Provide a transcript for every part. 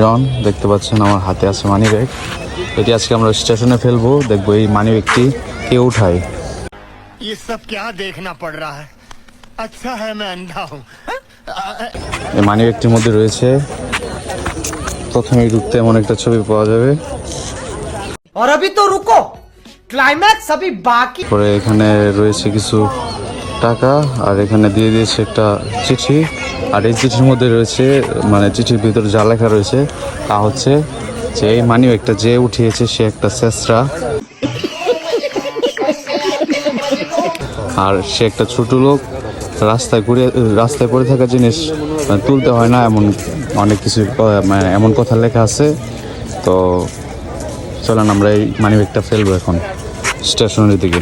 জন দেখতে পাচ্ছেন আমার হাতে আছে মানি ব্যাগ। এটি আজকে আমরা স্টেশনে ফেলবো, দেখবো এই মানি ব্যাগটি কে উঠায়। ये सब क्या देखना पड़ रहा है? अच्छा है मैं अंधा हूँ। এই মানি ব্যাগটির মধ্যে রয়েছে, প্রথমেই ঢুকতে এমন একটা ছবি পাওয়া যাবে। और अभी तो रुको, क्लाइमैक्स अभी बाकी। পরে এখানে রয়েছে কিছু টাকা, আর এখানে দিয়ে দিয়েছে একটা চিঠি। আর এই চিঠির মধ্যে রয়েছে, মানে চিঠির ভিতরে যা লেখা রয়েছে তা হচ্ছে যে এই মানি ব্যাগটা যে উঠিয়েছে সে একটা ছেঁচড়া, আর সে একটা ছোট লোক। রাস্তায় পড়ে থাকা জিনিস তুলতে হয় না, এমন অনেক কিছু মানে এমন কথা লেখা আছে। তো চলেন আমরা এই মানি ব্যাগটা ফেলবো এখন স্টেশনের দিকে।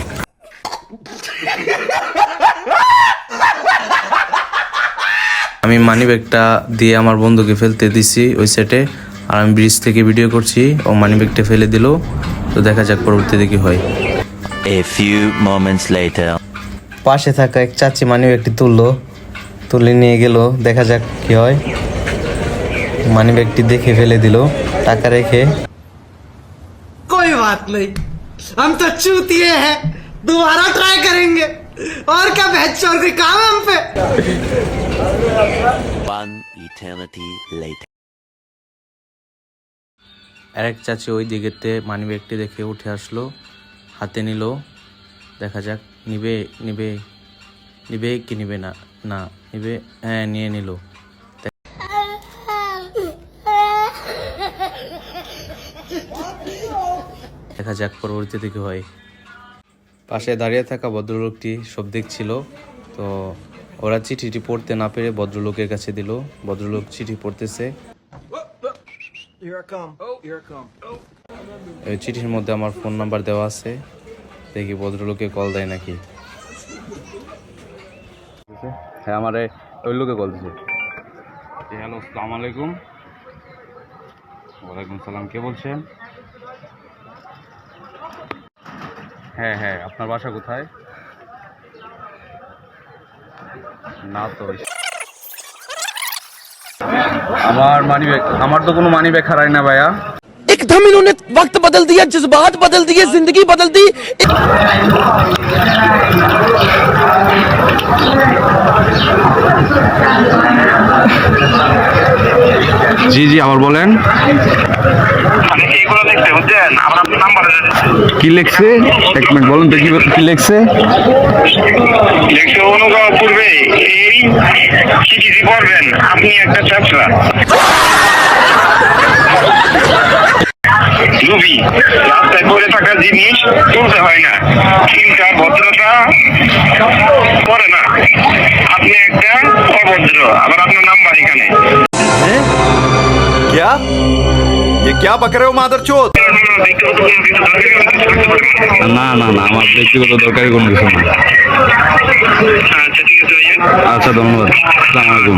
আমি মানি ব্যাগটা দিয়ে আমার বন্ধুকে ফেলতে দিছি ওই সেটে, আর আমি ব্রিজ থেকে ভিডিও করছি। ও মানি ব্যাগটা ফেলে দিল, তো দেখা যাক পরবর্তীতে কি হয়। A few moments later. পাশে থাকা এক চাচি মানি ব্যাগটি তুলে নিয়ে গেল, দেখা যাক কি হয়। মানি ব্যাগটি দেখে ফেলে দিল, টাকা রেখে। कोई बात नहीं, हम तो चूतिए हैं, दोबारा ट्राई करेंगे। और क्या बहस और कोई काम है हम पे। One eternity later. আরেক চাচি ওই দিকেতে মানি ব্যাগটি দেখে উঠে আসলো, হাতে নিল। দেখা যাক নিবে কি নিবে না নিবে। হ্যাঁ, নিয়ে নিল। দেখা যাক পরবর্তীতে কি হয়। পাশে দাঁড়িয়ে থাকা ভদ্রলোকটি সব দেখছিল, তো ওরা চিঠিটি পড়তে না পেরে ভদ্রলোকের কাছে দিল। ভদ্রলোক চিঠি পড়তেছে। এই চিঠির মধ্যে আমার ফোন নাম্বার দেওয়া আছে, দেখি ভদ্রলোকে কল দেয় নাকি। হ্যাঁ, আমারে ওই লোকে কল দিছে। হ্যালো, আসসালামু আলাইকুম। ওয়ালাইকুম সালাম, কে বলছেন? হ্যাঁ, আপনার বাসা কোথায়? না তো, আমার তো কোনো মানি ব্যাগ হারায় না ভাইয়া। एकदम इन्होंने वक्त बदल दिया, जज्बात बदल दिए, जिंदगी बदल दी। জি আবার বলেন। কি লেখছে? এক মিনিট বলুন তো, কি লেখছে? অনুগ্রহ পূর্বে এই চিঠিটি পড়বেন, আপনি একটা ছাত্রা লুবি। রাস্তায় পড়ে থাকা জিনিস তুলতে হয় না, চিন্তা ভদ্রতা করে না, আপনি একটা অভদ্র। আবার আপনার নাম্বার এখানে। क्या ये क्या बक रहे हो मादरचोद? না আমার ব্যক্তিগত দরকারি কোনো কিছু না। আচ্ছা, ঠিক আছে। আচ্ছা, ধন্যবাদ। আসসালামু আলাইকুম।